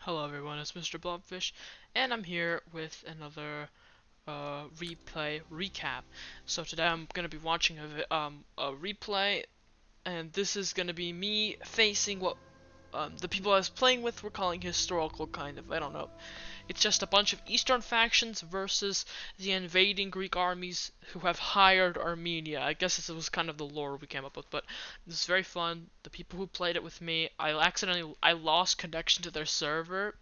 Hello everyone, it's Mr. Blobfish, and I'm here with another replay recap. So today I'm going to be watching a replay, and this is going to be me facing what the people I was playing with were calling historical, kind of. I don't know. It's just a bunch of Eastern factions versus the invading Greek armies who have hired Armenia. I guess this was kind of the lore we came up with, but this is very fun. The people who played it with me, I lost connection to their server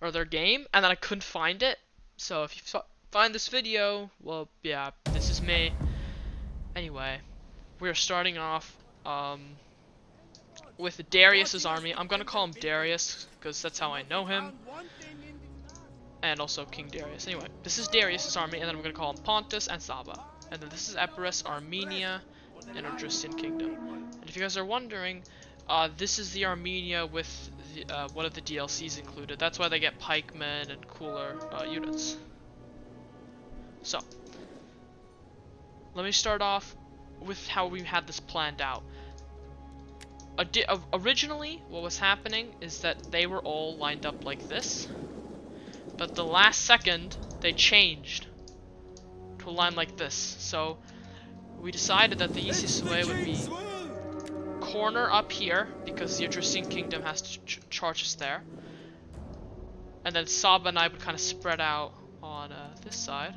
or their game, and then I couldn't find it. So if you find this video, well, yeah, this is me. Anyway, we're starting off with Darius's army. I'm gonna call him Darius because that's how I know him, and also King Darius. Anyway, this is Darius's army, and then I'm gonna call him Pontus and Saba. And then this is Epirus, Armenia, and Odrysian Kingdom. And if you guys are wondering, this is the Armenia with one of the DLCs included. That's why they get pikemen and cooler units. So, let me start off with how we had this planned out. Originally, what was happening is that they were all lined up like this, but the last second, they changed to a line like this. So, we decided that the easiest way would be corner up here, because the Odrysian Kingdom has to charge us there. And then Saba and I would kind of spread out on this side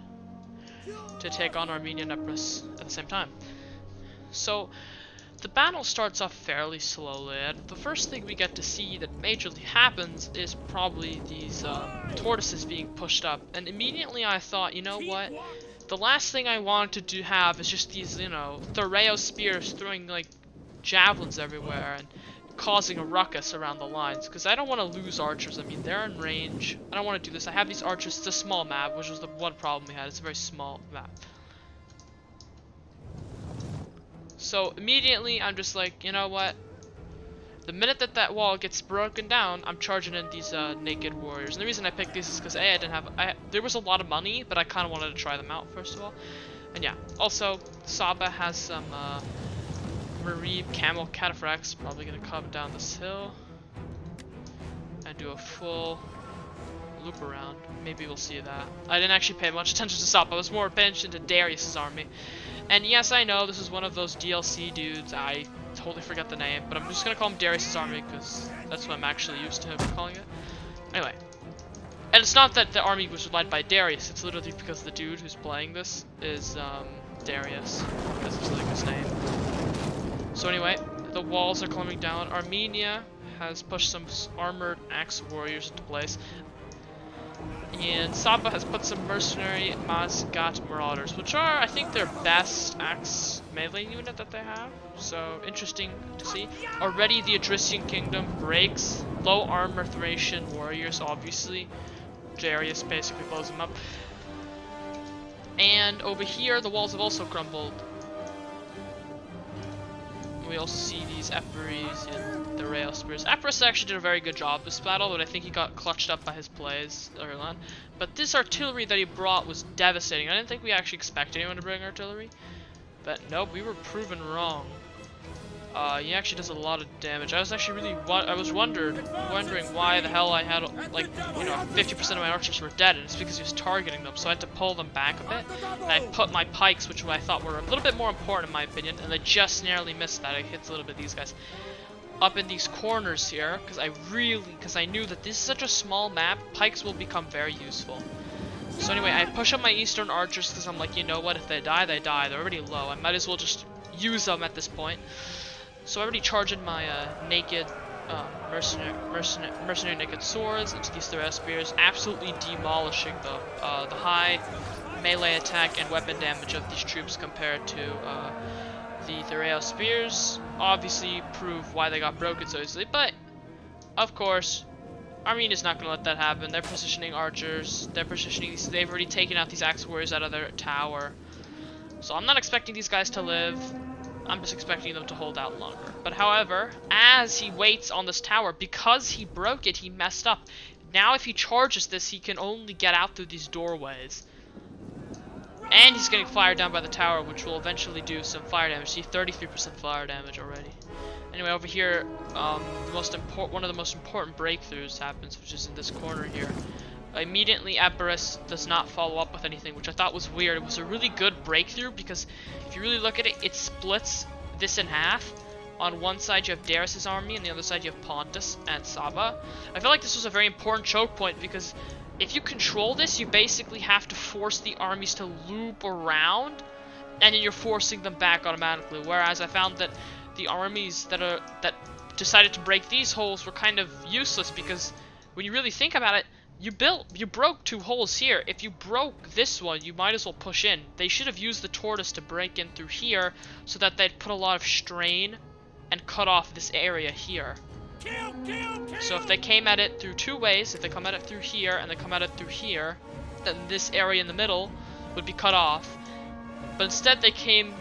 to take on Armenia and Epirus at the same time. So, the battle starts off fairly slowly, and the first thing we get to see that majorly happens is probably these tortoises being pushed up. And immediately I thought, you know what? The last thing I wanted to have is just these, Thureo spears throwing, like, javelins everywhere and causing a ruckus around the lines, because I don't want to lose archers. I mean, they're in range. I don't want to do this. I have these archers. It's a small map, which was the one problem we had. It's a very small map. So immediately I'm just like, you know what? The minute that wall gets broken down, I'm charging in these naked warriors. And the reason I picked these is because there was a lot of money, but I kind of wanted to try them out first of all. And yeah, also Saba has some Marib camel cataphracts, probably gonna come down this hill and do a full loop around. Maybe we'll see that. I didn't actually pay much attention to Saba. I was more paying attention to Darius's army. And yes, I know this is one of those DLC dudes. I totally forgot the name, but I'm just gonna call him Darius's army because that's what I'm actually used to him calling it. Anyway, and it's not that the army was led by Darius. It's literally because the dude who's playing this is Darius, because it's like his name. So anyway, the walls are coming down. Armenia has pushed some armored axe warriors into place. And Saba has put some mercenary Mazgat Marauders, which are, I think, their best axe melee unit that they have. So, interesting to see. Already the Odrysian Kingdom breaks. Low armor Thracian warriors, obviously. Darius basically blows them up. And over here, the walls have also crumbled. We also see these Epirus and the rail spears. Epirus actually did a very good job this battle, but I think he got clutched up by his plays early on. But this artillery that he brought was devastating. I didn't think we actually expected anyone to bring artillery, but nope, we were proven wrong. He actually does a lot of damage. I was actually wondering why the hell I had, like, 50% of my archers were dead, and it's because he was targeting them, so I had to pull them back a bit. And I put my pikes, which I thought were a little bit more important in my opinion, and they just narrowly missed that. I hit a little bit of these guys up in these corners here, because I knew that this is such a small map, pikes will become very useful. So anyway, I push up my eastern archers because I'm like, you know what, if they die, they die. They're already low. I might as well just use them at this point. So I already charged my naked mercenary naked swords into these Thureo spears, absolutely demolishing them. The high melee attack and weapon damage of these troops compared to the Thureo spears obviously prove why they got broken so easily. But of course, Armenia's not gonna let that happen. They're positioning archers. They're positioning these. They've already taken out these axe warriors out of their tower. So I'm not expecting these guys to live. I'm just expecting them to hold out longer. But however, as he waits on this tower, because he broke it, he messed up. Now if he charges this, he can only get out through these doorways. And he's getting fired down by the tower, which will eventually do some fire damage. See, 33% fire damage already. Anyway, over here, one of the most important breakthroughs happens, which is in this corner here. Immediately, Epirus does not follow up with anything, which I thought was weird. It was a really good breakthrough because if you really look at it, it splits this in half. On one side you have Darius' army, and the other side you have Pontus and Saba. I feel like this was a very important choke point because if you control this, you basically have to force the armies to loop around, and then you're forcing them back automatically. Whereas I found that the armies that decided to break these holes were kind of useless because when you really think about it, you broke 2 holes here. If you broke this one, you might as well push in. They should have used the tortoise to break in through here so that they'd put a lot of strain and cut off this area here. So if they came at it through 2 ways, if they come at it through here and they come at it through here, then this area in the middle would be cut off. But instead they came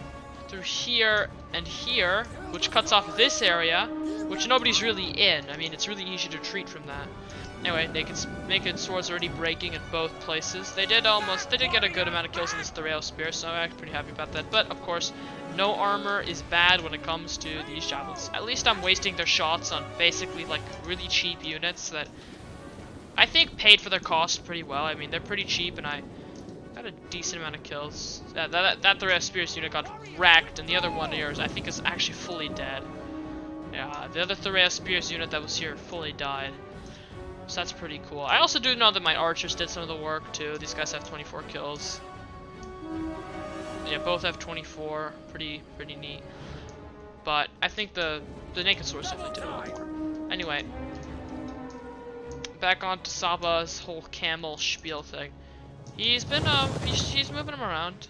through here and here, which cuts off this area, which nobody's really in. I mean, it's really easy to retreat from that. Anyway, Naked Sword's already breaking in both places. They did get a good amount of kills in this Thoreo Spear, so I'm actually pretty happy about that. But, of course, no armor is bad when it comes to these javelins. At least I'm wasting their shots on basically, like, really cheap units that I think paid for their cost pretty well. I mean, they're pretty cheap, and I got a decent amount of kills. That Thoreo Spear's unit got wrecked, and the other one here I think is actually fully dead. Yeah, the other Thoreo Spear's unit that was here fully died. So that's pretty cool. I also do know that my archers did some of the work too. These guys have 24 kills. Yeah, both have 24. Pretty neat. But I think the Naked Sword definitely did a lot more. Anyway, back on to Saba's whole camel spiel thing. He's been he's moving him around.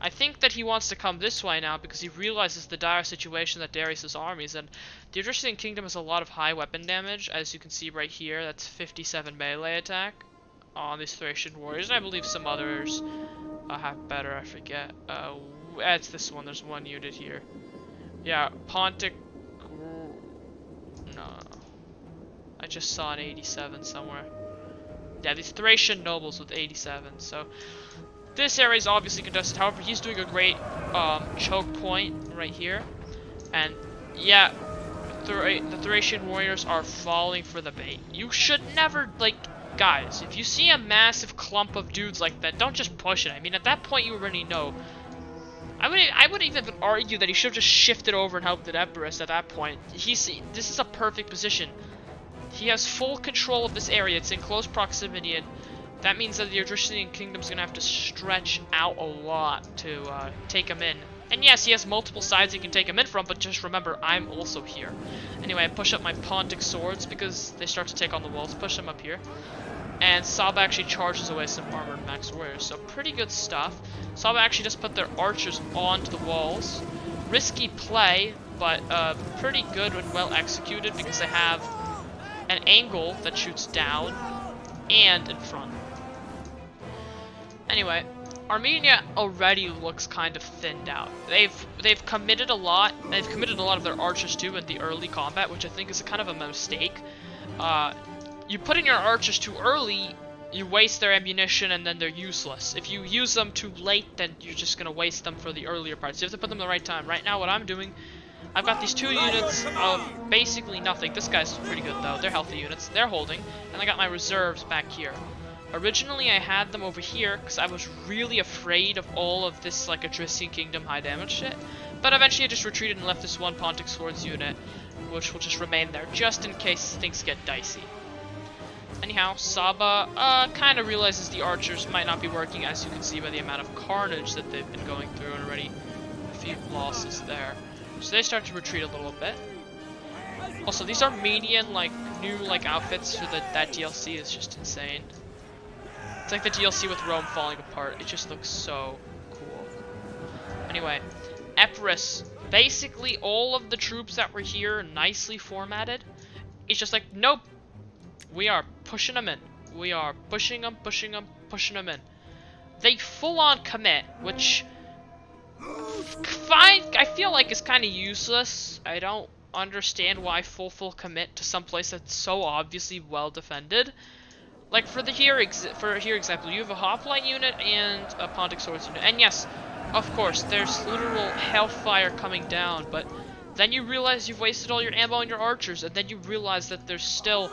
I think that he wants to come this way now because he realizes the dire situation that Darius' armies in. The Odrysian Kingdom has a lot of high weapon damage, as you can see right here. That's 57 melee attack on these Thracian warriors, and I believe some others have better. I forget. It's this one. There's one unit here. Yeah, Pontic. No, I just saw an 87 somewhere. Yeah, these Thracian nobles with 87. So. This area is obviously contested, however, he's doing a great choke point right here. And yeah, the Thracian warriors are falling for the bait. You should never, like, guys, if you see a massive clump of dudes like that, don't just push it. I mean, at that point, you already know. I would even argue that he should have just shifted over and helped the Epirus at that point. This is a perfect position. He has full control of this area. It's in close proximity, and that means that the Odrysian Kingdom's going to have to stretch out a lot to take him in. And yes, he has multiple sides he can take him in from, but just remember, I'm also here. Anyway, I push up my Pontic swords because they start to take on the walls. Push them up here. And Saba actually charges away some armored max warriors, so pretty good stuff. Saba actually just put their archers onto the walls. Risky play, but pretty good and well executed because they have an angle that shoots down and in front. Anyway, Armenia already looks kind of thinned out. They've committed a lot. They've committed a lot of their archers too in the early combat, which I think is a kind of a mistake. You put in your archers too early, you waste their ammunition and then they're useless. If you use them too late, then you're just gonna waste them for the earlier parts. You have to put them at the right time. Right now, what I'm doing, I've got these 2 units of basically nothing. This guy's pretty good though. They're healthy units. They're holding, and I got my reserves back here. Originally, I had them over here because I was really afraid of all of this, like, Odrysian Kingdom high damage shit. But eventually I just retreated and left this one Pontic Swords unit, which will just remain there, just in case things get dicey. Anyhow, Saba kind of realizes the archers might not be working, as you can see by the amount of carnage that they've been going through, and already a few losses there. So they start to retreat a little bit. Also, these Armenian, like, new, like, outfits for that DLC is just insane. It's like the DLC with Rome falling apart. It just looks so cool. Anyway, Epirus. Basically, all of the troops that were here nicely formatted. It's just like, nope. We are pushing them in. We are pushing them, pushing them, pushing them in. They full-on commit, which I feel like is kind of useless. I don't understand why full commit to some place that's so obviously well defended. Like for here example, you have a hoplite unit and a Pontic Swords unit, and yes, of course, there's literal hellfire coming down, but Then you realize you've wasted all your ammo on your archers, and then you realize that there's still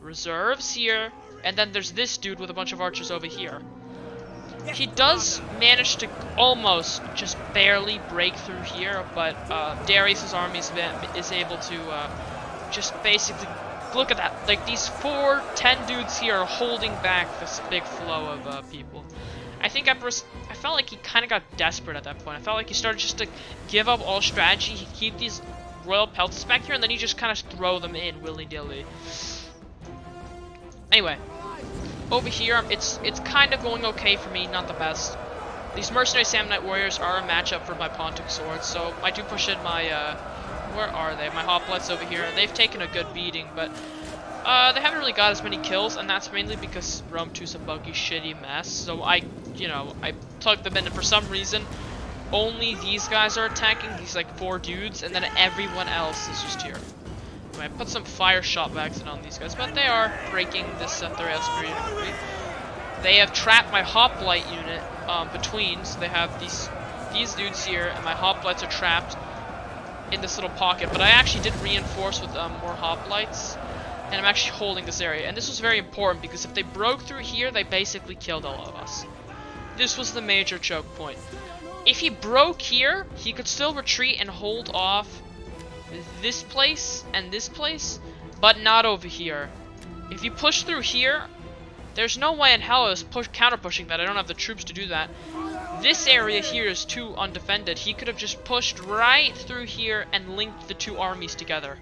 reserves here, and then there's this dude with a bunch of archers over here. He does manage to almost just barely break through here, but Darius's army is able to just basically, look at that, like these 10 dudes here are holding back this big flow of people. I think Empress, I felt like he kind of got desperate at that point. I felt like he started just to give up all strategy. He'd keep these royal pelts back here, and then he just kind of throw them in willy-nilly. Anyway, over here, it's kind of going okay for me, not the best. These mercenary Samnite warriors are a matchup for my Pontic swords, so I do push in my, where are they? My hoplites over here, and they've taken a good beating, but they haven't really got as many kills, and that's mainly because Rome 2's a buggy, shitty mess. So I plugged them in, and for some reason, only these guys are attacking, these like 4 dudes, and then everyone else is just here. I put some fire shot bags in on these guys, but they are breaking this Theria's unit. They have trapped my hoplite unit between, so they have these dudes here, and my hoplites are trapped in this little pocket. But I actually did reinforce with more hoplites, and I'm actually holding this area. And this was very important, because if they broke through here, they basically killed all of us. This was the major choke point. If he broke here, he could still retreat and hold off this place and this place, but not over here. If you push through here, there's no way in hell I was counter-pushing that. I don't have the troops to do that. This area here is too undefended. He could have just pushed right through here and linked the 2 armies together.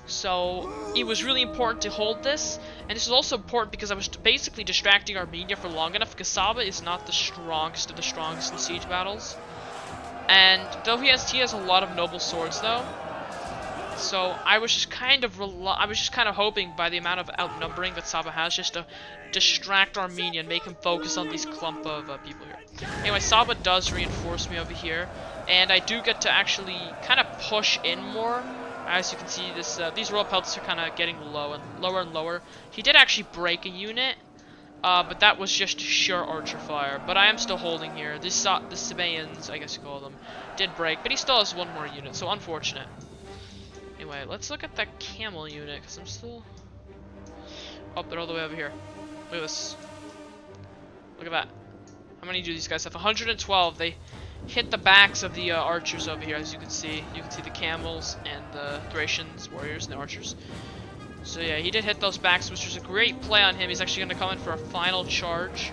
So it was really important to hold this, and this is also important because I was basically distracting Armenia for long enough, because Saba is not the strongest of the strongest in siege battles. And though he has a lot of noble swords though, so I was just kind of hoping by the amount of outnumbering that Saba has, just to distract Armenia and make him focus on these clump of people here. Anyway, Saba does reinforce me over here, and I do get to actually kind of push in more. As you can see, these royal pelts are kind of getting lower and lower. He did actually break a unit, but that was just sheer archer fire. But I am still holding here. The Sabaeans, I guess you call them, did break, but he still has 1 more unit, so unfortunate. Anyway, let's look at that camel unit, because I'm still... Oh, they're all the way over here. Look at this. Look at that. How many do these guys have? 112. They hit the backs of the archers over here, as you can see. You can see the camels and the Thracians, warriors, and the archers. So yeah, he did hit those backs, which was a great play on him. He's actually going to come in for a final charge.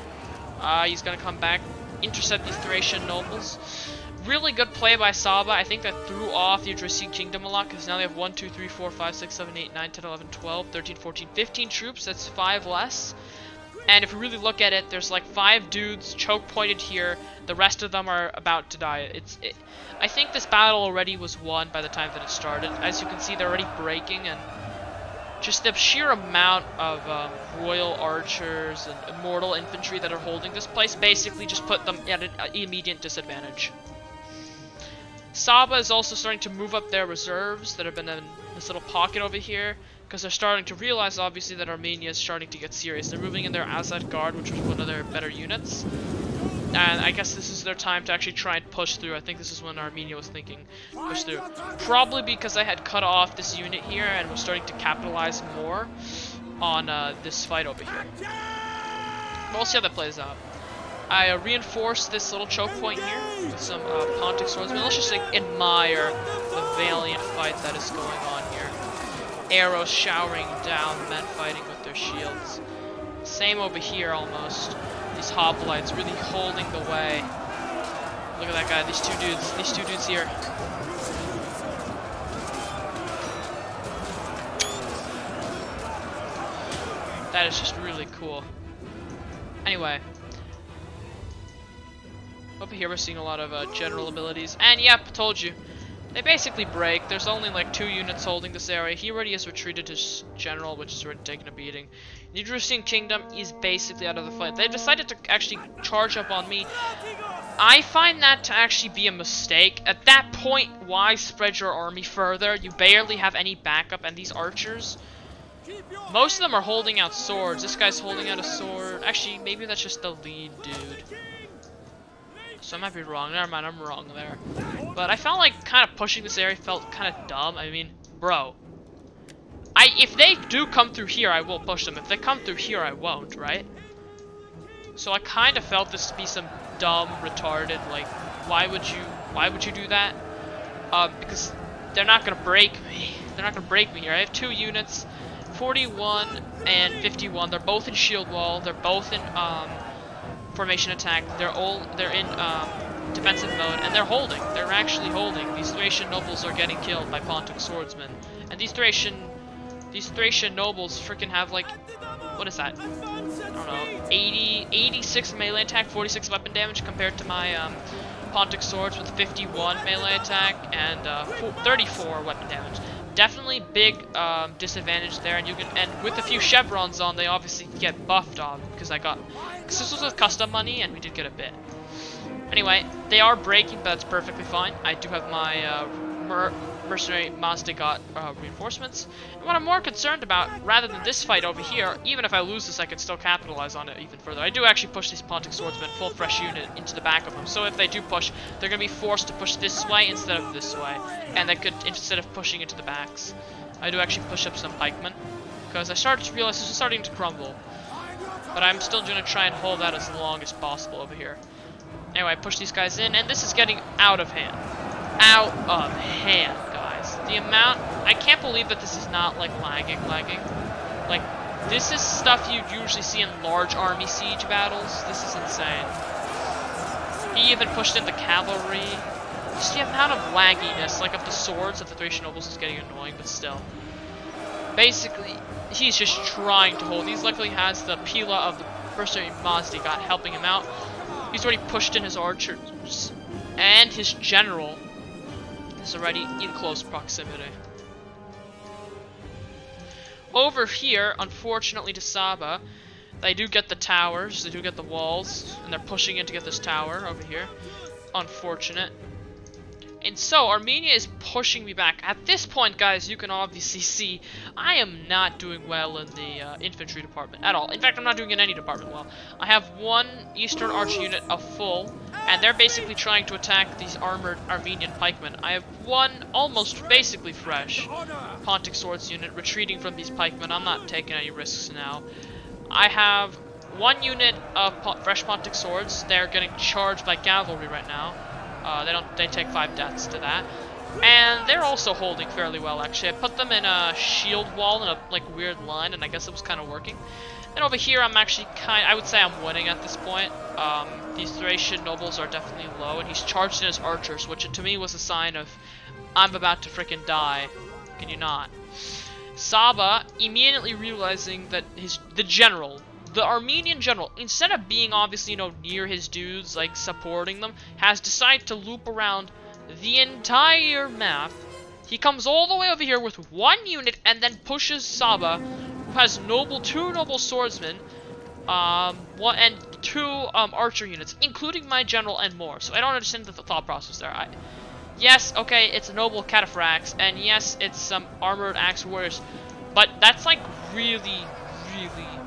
He's going to come back, intercept these Thracian nobles. Really good play by Saba. I think that threw off the Idrisi Kingdom a lot, because now they have 1, 2, 3, 4, 5, 6, 7, 8, 9, 10, 11, 12, 13, 14, 15 troops. That's 5 less. And if you really look at it, there's like 5 dudes choke pointed here. The rest of them are about to die. I think this battle already was won by the time that it started. As you can see, they're already breaking, and just the sheer amount of royal archers and immortal infantry that are holding this place basically just put them at an immediate disadvantage. Saba is also starting to move up their reserves that have been in this little pocket over here, because they're starting to realize, obviously, that Armenia is starting to get serious. They're moving in their Azad Guard, which was one of their better units. And I guess this is their time to actually try and push through. I think this is when Armenia was thinking push through. Probably because I had cut off this unit here and was starting to capitalize more on this fight over here. But we'll see how that plays out. I reinforced this little choke point here with some Pontic swordsmen. Let's just admire the valiant fight that is going on here. Arrows showering down, men fighting with their shields. Same over here almost. These hoplites really holding the way. Look at that guy, these two dudes here. That is just really cool. Anyway. Over here we're seeing a lot of general abilities. And yep, told you. They basically break. There's only like 2 units holding this area. He already has retreated to general, which is already taking a beating. The Idrisian Kingdom is basically out of the fight. They've decided to actually charge up on me. I find that to actually be a mistake. At that point, why spread your army further? You barely have any backup, and these archers, most of them are holding out swords. This guy's holding out a sword. Actually, maybe that's just the lead dude. so I might be wrong. Never mind, I'm wrong there. But I felt like kind of pushing this area felt kind of dumb. I mean, bro. If they do come through here, I will push them. If they come through here, I won't, right? So I kind of felt this to be some dumb, retarded, like, why would you do that? Because they're not gonna break me. They're not gonna break me here. I have 2 units, 41 and 51. They're both in shield wall. They're both in formation attack. They're in defensive mode, and they're holding. They're actually holding. These Thracian nobles are getting killed by Pontic swordsmen, and these Thracian nobles freaking have like, what is that? I don't know, 86 melee attack, 46 weapon damage compared to my Pontic swords with 51 melee attack and 34 weapon damage. Definitely big disadvantage there, and with a few chevrons on, they obviously get buffed on because this was with custom money and we did get a bit. Anyway, they are breaking, but that's perfectly fine. I do have my mercenary Mazdagat reinforcements. And what I'm more concerned about, rather than this fight over here, even if I lose this, I can still capitalize on it even further. I do actually push these Pontic swordsmen full fresh unit into the back of them. So if they do push, they're going to be forced to push this way instead of this way. And they could, instead of pushing into the backs, I do actually push up some pikemen. Because I started to realize this is starting to crumble. But I'm still going to try and hold that as long as possible over here. Anyway, I push these guys in, and this is getting out of hand. Out of hand, guys. The amount, I can't believe that this is not like lagging. Like, this is stuff you usually see in large army siege battles. This is insane. He even pushed in the cavalry. Just the amount of lagginess, like of the swords of the Thracian nobles is getting annoying, but still. Basically, he's just trying to hold. He luckily has the Pila of the mercenary Mazdagat helping him out. He's already pushed in his archers, and his general is already in close proximity. Over here, unfortunately to Saba, they do get the towers, they do get the walls, and they're pushing in to get this tower over here. Unfortunate. And so, Armenia is pushing me back. At this point, guys, you can obviously see I am not doing well in the infantry department at all. In fact, I'm not doing in any department well. I have 1 Eastern Archer unit of full, and they're basically trying to attack these armored Armenian pikemen. I have 1 almost basically fresh Pontic Swords unit retreating from these pikemen. I'm not taking any risks now. I have 1 unit of fresh Pontic Swords. They're getting charged by cavalry right now. They take 5 deaths to that. And they're also holding fairly well, actually. I put them in a shield wall in a, like, weird line, and I guess it was kind of working. And over here, I'm actually I would say I'm winning at this point. These Thracian nobles are definitely low, and he's charged in his archers, which to me was a sign of, I'm about to freaking die. Can you not? Saba, immediately realizing that the general, the Armenian general, instead of being obviously, you know, near his dudes, like supporting them, has decided to loop around the entire map. He comes all the way over here with 1 unit and then pushes Saba, who has 2 noble swordsmen, and 2 archer units, including my general and more. So I don't understand the thought process there. Yes, okay, it's a noble cataphracts, and yes, it's some armored axe warriors, but that's like really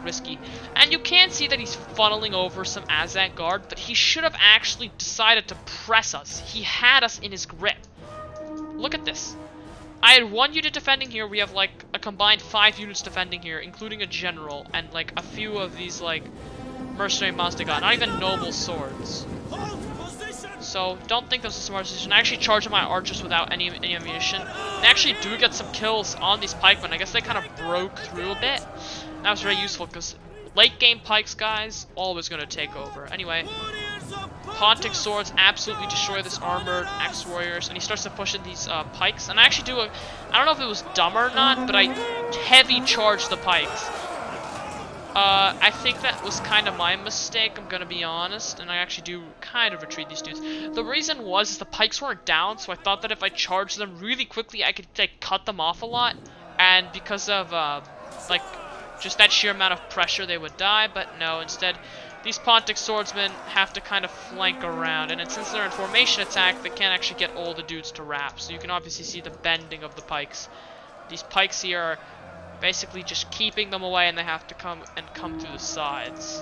risky. And you can see that he's funneling over some Azak guard, but he should have actually decided to press us. He had us in his grip. Look at this. I had 1 unit defending here. We have like a combined 5 units defending here, including a general and like a few of these like mercenary Mazdagat, not even noble swords. So don't think that's a smart decision. I actually charged my archers without any ammunition. They actually do get some kills on these pikemen. I guess they kind of broke through a bit. That was very useful because late game pikes, guys, always going to take over. Anyway, Pontic swords absolutely destroy this armored axe warriors, and he starts to push in these pikes. And I actually I don't know if it was dumb or not, but I heavy charged the pikes. I think that was kind of my mistake, I'm gonna be honest, and I actually do kind of retreat these dudes. The reason was the pikes weren't down, so I thought that if I charged them really quickly, I could like cut them off a lot, and because of like just that sheer amount of pressure, they would die. But no, instead, these Pontic swordsmen have to kind of flank around, and since they're in formation attack, they can't actually get all the dudes to wrap. So you can obviously see the bending of the pikes. These pikes here are basically just keeping them away, and they have to come through the sides.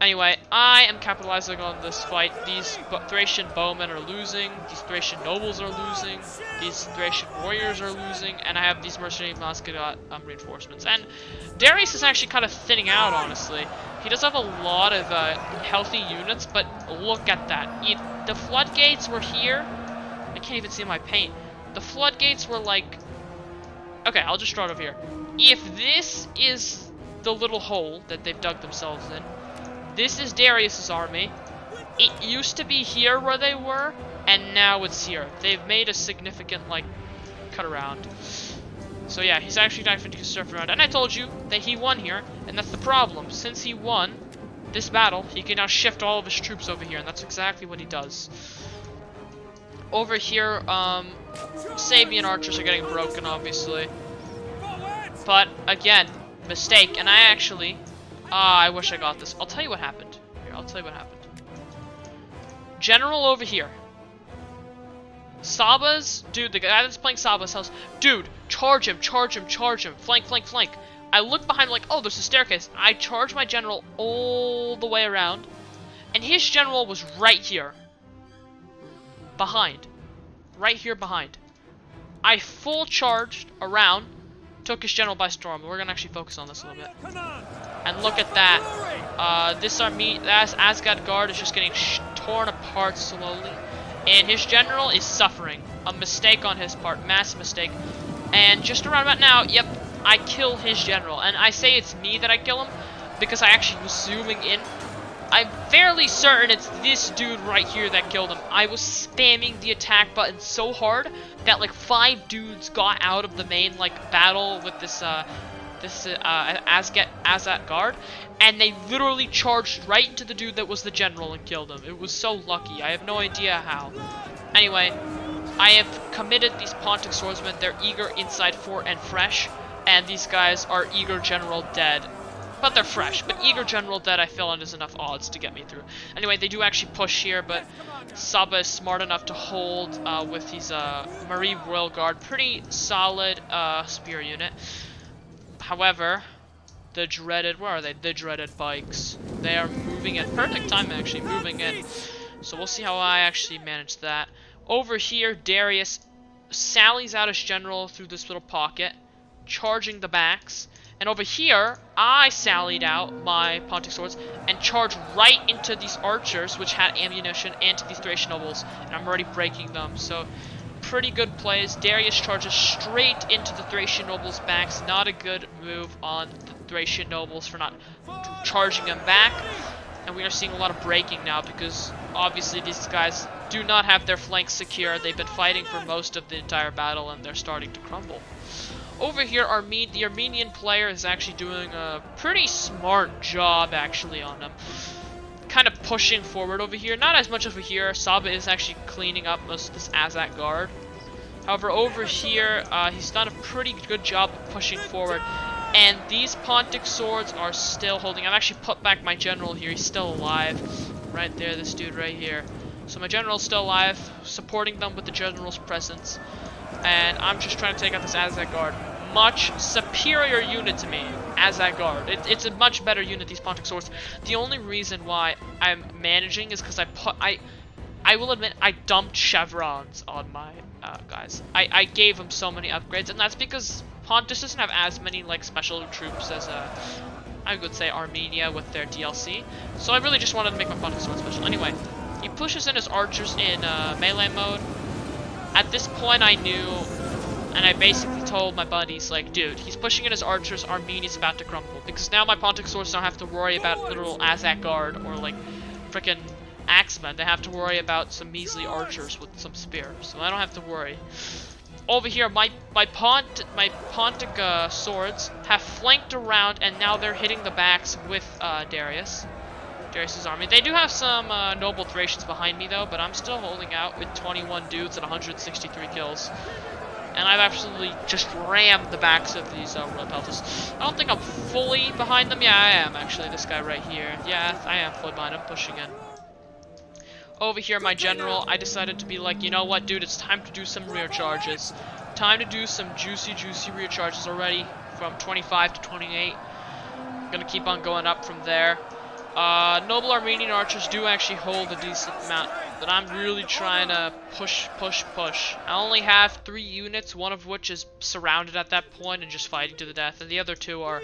Anyway, I am capitalizing on this fight. These Thracian bowmen are losing, these Thracian nobles are losing, these Thracian warriors are losing, and I have these mercenary Muskegot reinforcements. And Darius is actually kind of thinning out, honestly. He does have a lot of healthy units, but look at that. The floodgates were here. I can't even see my paint. The floodgates were like... Okay, I'll just start over here. If this is the little hole that they've dug themselves in, this is Darius's army. It used to be here where they were, and now it's here. They've made a significant, like, cut around. So yeah, he's actually not going to surf around. And I told you that he won here, and that's the problem. Since he won this battle, he can now shift all of his troops over here, and that's exactly what he does. Over here, Sabian archers are getting broken, obviously. But, again, mistake, and I actually... I wish I got this. I'll tell you what happened. Here, I'll tell you what happened. General over here. Saba's... Dude, the guy that's playing Saba's house... Dude, charge him, charge him, charge him. Flank, flank, flank. I look behind like, oh, there's a staircase. I charge my general all the way around. And his general was right here. Behind. Right here behind. I full charged around. Took his general by storm. We're gonna actually focus on this a little bit. And look at that. This army, this Asgard guard is just getting torn apart slowly. And his general is suffering. A mistake on his part. Massive mistake. And just around about now, yep, I kill his general. And I say it's me that I kill him because I actually was zooming in. I'm fairly certain it's this dude right here that killed him. I was spamming the attack button so hard that like 5 dudes got out of the main like battle with this Asgard guard, and they literally charged right into the dude that was the general and killed him. It was so lucky. I have no idea how. Anyway, I have committed these Pontic swordsmen. They're eager inside fort and fresh, and these guys are eager general dead. But they're fresh. But eager general dead I feel is enough odds to get me through. Anyway, they do actually push here, but Saba is smart enough to hold with his Marie Royal Guard. Pretty solid spear unit. However, the dreaded, where are they? The dreaded bikes. They are moving at perfect time, actually, moving in. So we'll see how I actually manage that. Over here, Darius sallies out his general through this little pocket, charging the backs. And over here, I sallied out my Pontic swords and charged right into these archers, which had ammunition, and to these Thracian nobles. And I'm already breaking them, so pretty good plays. Darius charges straight into the Thracian nobles' backs. Not a good move on the Thracian nobles for not charging them back. And we are seeing a lot of breaking now because obviously these guys do not have their flanks secure. They've been fighting for most of the entire battle and they're starting to crumble. Over here, the Armenian player is actually doing a pretty smart job, actually, on them. Kind of pushing forward over here. Not as much over here. Saba is actually cleaning up most of this Azak guard. However, over here, he's done a pretty good job of pushing forward. And these Pontic swords are still holding. I've actually put back my general here. He's still alive. Right there, this dude right here. So my general's still alive, supporting them with the general's presence. And I'm just trying to take out this Azak guard. Much superior unit to me, Azak guard. It's a much better unit, these Pontic swords. The only reason why I'm managing is because I will admit, I dumped chevrons on my guys. I gave them so many upgrades, and that's because Pontus doesn't have as many like special troops as I would say Armenia with their DLC. So I really just wanted to make my Pontic sword special. Anyway, he pushes in his archers in melee mode. At this point, I knew, and I basically told my buddies, like, dude, he's pushing in his archers, Armenia's about to crumble. Because now my Pontic swords don't have to worry about literal Azak guard or like frickin' axemen. They have to worry about some measly archers with some spears. So I don't have to worry. Over here, my Pontic swords have flanked around, and now they're hitting the backs with Darius's army. They do have some noble Thracians behind me though, but I'm still holding out with 21 dudes and 163 kills. And I've absolutely just rammed the backs of these Royal Peltas. I don't think I'm fully behind them. Yeah, I am actually. This guy right here. Yeah, I am fully behind him, pushing in. Over here, my general, I decided to be like, you know what, dude, it's time to do some rear charges. Time to do some juicy rear charges already from 25 to 28. Gonna keep on going up from there. Noble Armenian archers do actually hold a decent amount, but I'm really trying to push. I only have 3 units, one of which is surrounded at that point and just fighting to the death, and the other 2 are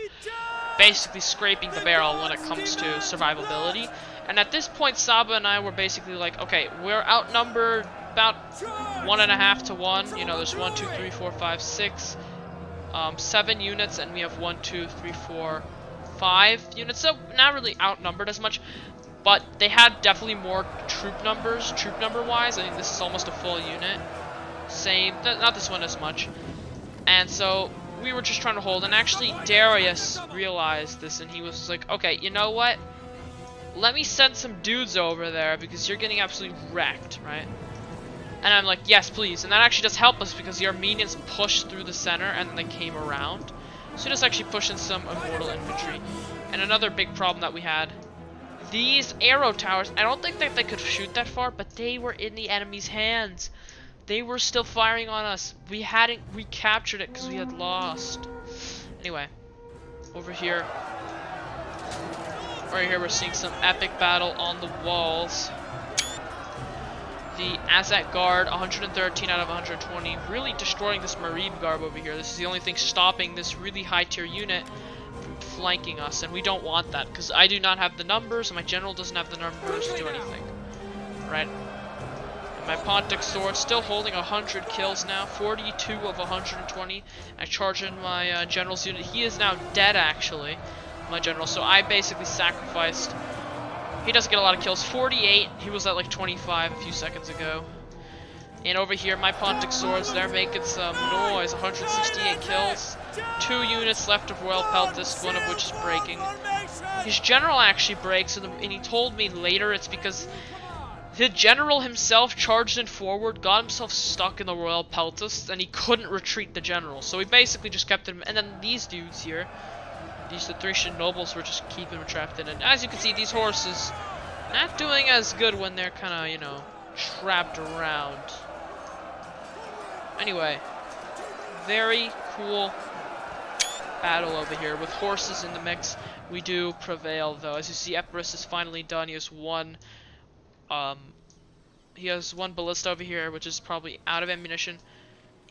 basically scraping the barrel when it comes to survivability. And at this point, Saba and I were basically like, okay, we're outnumbered about 1.5 to 1. You know, there's 1, 2, 3, 4, 5, 6, 7 units, and we have 1, 2, 3, 4, 5 units. So not really outnumbered as much, but they had definitely more troop number wise. I think this is almost a full unit. Same, not this one as much. And so we were just trying to hold, and actually Darius realized this, and he was like, okay, you know what? Let me send some dudes over there because you're getting absolutely wrecked, right? And I'm like, yes, please. And that actually does help us because the Armenians pushed through the center and then they came around. So just actually pushing some immortal infantry. And another big problem that we had, these arrow towers, I don't think that they could shoot that far, but they were in the enemy's hands. They were still firing on us. We hadn't recaptured it because we had lost. Anyway, over here. Right here we're seeing some epic battle on the walls. The Azak Guard, 113 out of 120, really destroying this Marib Guard over here. This is the only thing stopping this really high tier unit from flanking us, and we don't want that because I do not have the numbers, and my general doesn't have the numbers to do anything. Right? And my Pontic Sword still holding 100 kills now, 42 of 120. I charge in my general's unit. He is now dead, actually, my general, so I basically sacrificed. He doesn't get a lot of kills. 48. He was at like 25 a few seconds ago. And over here, my Pontic Swords, they're making some noise. 168 kills. 2 units left of Royal Peltist, one of which is breaking. His general actually breaks, and he told me later it's because the general himself charged in forward, got himself stuck in the Royal Peltist, and he couldn't retreat the general. So he basically just kept him. And then these dudes here, these Thracian nobles, were just keeping him trapped in. And as you can see, these horses not doing as good when they're kind of, you know, trapped around. Anyway, very cool battle over here with horses in the mix. We do prevail, though. As you see, Epirus is finally done. He has one ballista over here, which is probably out of ammunition.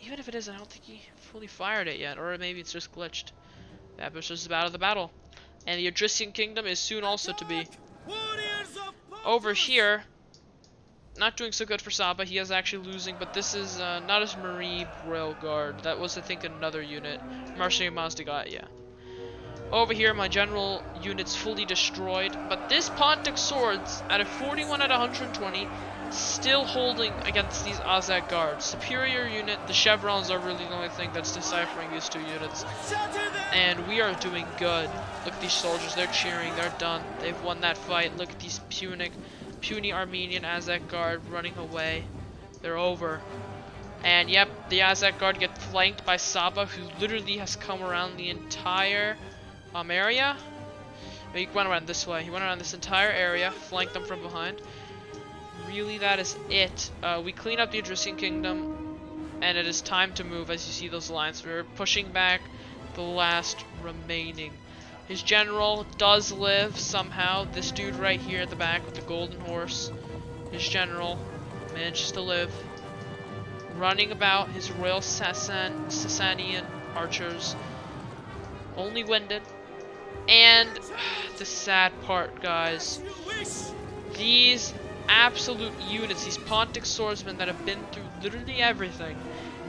Even if it is, I don't think he fully fired it yet, or maybe it's just glitched. Epirus is out of the battle, and the Odrysian Kingdom is soon also to be. Over here, not doing so good for Saba. He is actually losing, but this is not his Marib Royal Guard. That was, I think, another unit. Marshal Mazdagat, yeah. Over here, my general unit's fully destroyed, but this Pontic Swords, out of 41 out of 120, still holding against these Azak Guards. Superior unit, the chevrons are really the only thing that's deciphering these 2 units. And we are doing good. Look at these soldiers, they're cheering, they're done. They've won that fight. Look at these puny Armenian Azak Guard running away. They're over. And yep, the Azak Guard get flanked by Saba, who literally has come around the entire area. He went around this way. He went around this entire area, flanked them from behind. Really, that is it. We clean up the Odrysian Kingdom, and it is time to move. As you see those lines, we're pushing back the last remaining. His general does live somehow. This dude right here at the back with the golden horse, his general manages to live. Running about his royal Sasanian archers, only winded. And the sad part, guys, these absolute units, these Pontic swordsmen that have been through literally everything,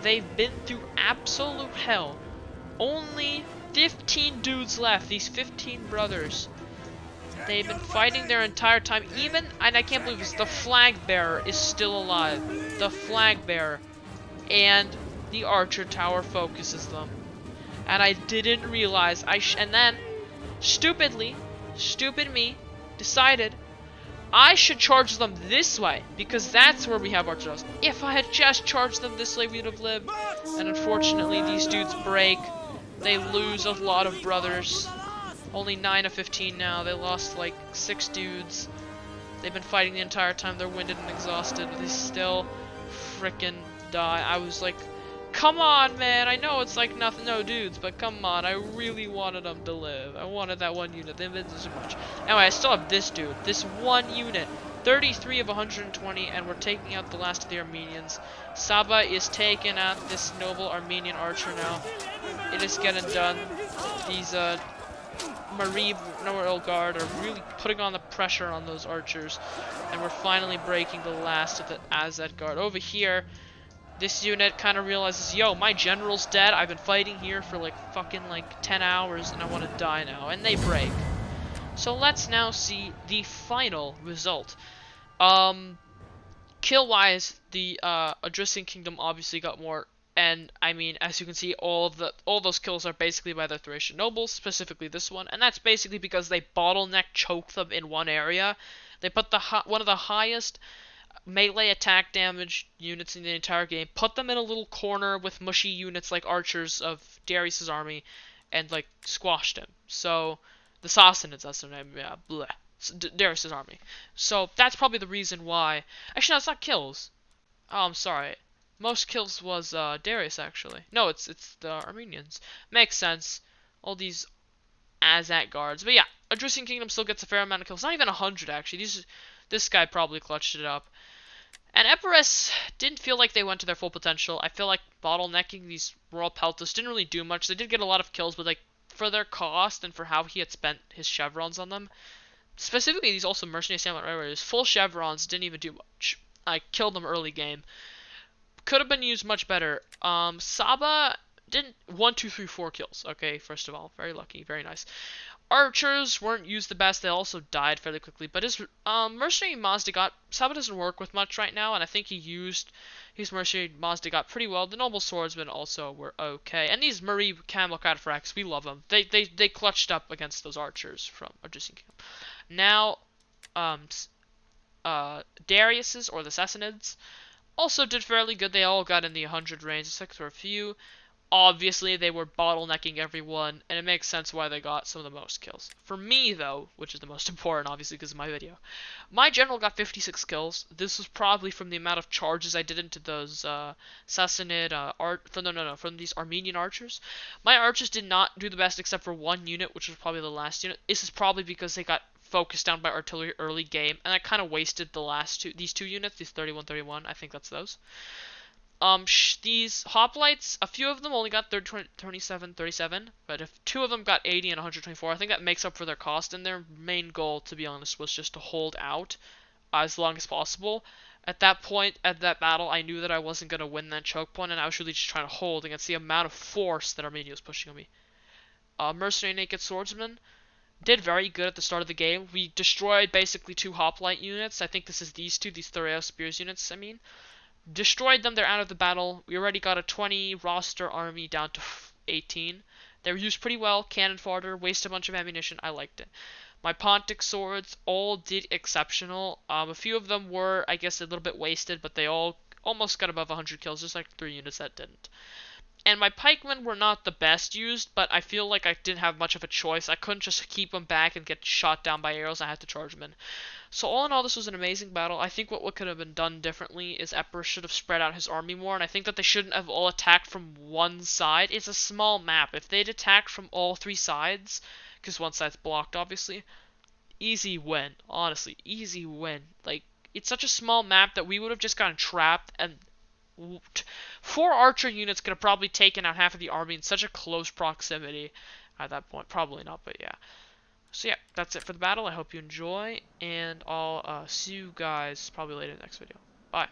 they've been through absolute hell. Only 15 dudes left, these 15 brothers. They've been fighting their entire time. Even, and I can't believe this, the flag bearer is still alive. The flag bearer. And the archer tower focuses them. And I didn't realize, and then, stupidly, stupid me, decided I should charge them this way, because that's where we have archers. If I had just charged them this way, we'd have lived. And unfortunately, these dudes break. They lose a lot of brothers. Only 9 of 15 now. They lost like 6 dudes. They've been fighting the entire time. They're winded and exhausted. They still frickin' die. I was like come on, man. I know it's like nothing, no dudes, but come on. I really wanted them to live. I wanted that one unit. They did so much. Anyway, I still have this dude. This one unit. 33 of 120, and we're taking out the last of the Armenians. Saba is taking out this noble Armenian archer now. It is getting done. These, Marib, Noel Guard are really putting on the pressure on those archers. And we're finally breaking the last of the Azad Guard. Over here, this unit kind of realizes, yo, my general's dead. I've been fighting here for like fucking like 10 hours and I want to die now. And they break. So let's now see the final result. Kill-wise, the Odrysian Kingdom obviously got more. And I mean, as you can see, all those kills are basically by the Thracian nobles, specifically this one, and that's basically because they bottleneck choke them in one area. They put one of the highest melee attack damage units in the entire game, put them in a little corner with mushy units like archers of Darius's army, and like squashed him. So the Sassanids, that's their name, yeah, bleh. Darius's army. So that's probably the reason why. Actually, no, it's not kills. Oh, I'm sorry. Most kills was Darius, actually. No, it's the Armenians. Makes sense. All these Azat guards. But yeah, Odrysian Kingdom still gets a fair amount of kills. Not even 100, actually. This guy probably clutched it up. And Epirus didn't feel like they went to their full potential. I feel like bottlenecking these Royal Peltas didn't really do much. They did get a lot of kills, but like for their cost and for how he had spent his chevrons on them, specifically these also mercenary samurai raiders, full chevrons didn't even do much. I killed them early game. Could have been used much better. Saba didn't 1, 2, 3, 4 kills. Okay, first of all, very lucky, very nice. Archers weren't used the best. They also died fairly quickly. But his mercenary Mazdagat, Saba doesn't work with much right now, and I think he used his mercenary Mazdagat pretty well. The noble swordsmen also were okay, and these Marie Camel Cataphracts, we love them. They clutched up against those archers from Odrysian Kingdom. Now, Darius's or the Sassanids also did fairly good. They all got in the 100 range, except for a few. Obviously, they were bottlenecking everyone, and it makes sense why they got some of the most kills. For me, though, which is the most important, obviously, because of my video, my general got 56 kills. This was probably from the amount of charges I did into those Sassanid from these Armenian archers. My archers did not do the best except for one unit, which was probably the last unit. This is probably because they got focused down by artillery early game, and I kind of wasted these two units, these 31-31. I think that's those. These hoplites, a few of them only got 27-37, but if two of them got 80 and 124, I think that makes up for their cost, and their main goal, to be honest, was just to hold out as long as possible. At that point, at that battle, I knew that I wasn't going to win that choke point, and I was really just trying to hold against the amount of force that Armenia was pushing on me. Mercenary Naked Swordsman did very good at the start of the game. We destroyed basically 2 hoplite units. I think this is these Thoreau Spears units, I mean. Destroyed them, they're out of the battle. We already got a 20 roster army down to 18. They were used pretty well, cannon fodder, waste a bunch of ammunition, I liked it. My Pontic swords all did exceptional. A few of them were, I guess, a little bit wasted, but they all almost got above 100 kills, just like 3 units that didn't. And my pikemen were not the best used, but I feel like I didn't have much of a choice. I couldn't just keep them back and get shot down by arrows. I had to charge them in. So all in all, this was an amazing battle. I think what could have been done differently is Epirus should have spread out his army more, and I think that they shouldn't have all attacked from one side. It's a small map. If they'd attacked from all 3 sides, because one side's blocked, obviously, easy win. Honestly, easy win. Like, it's such a small map that we would have just gotten trapped, and 4 archer units could have probably taken out half of the army in such a close proximity at that point. Probably not, but yeah. So yeah, that's it for the battle. I hope you enjoy, and I'll see you guys probably later in the next video. Bye.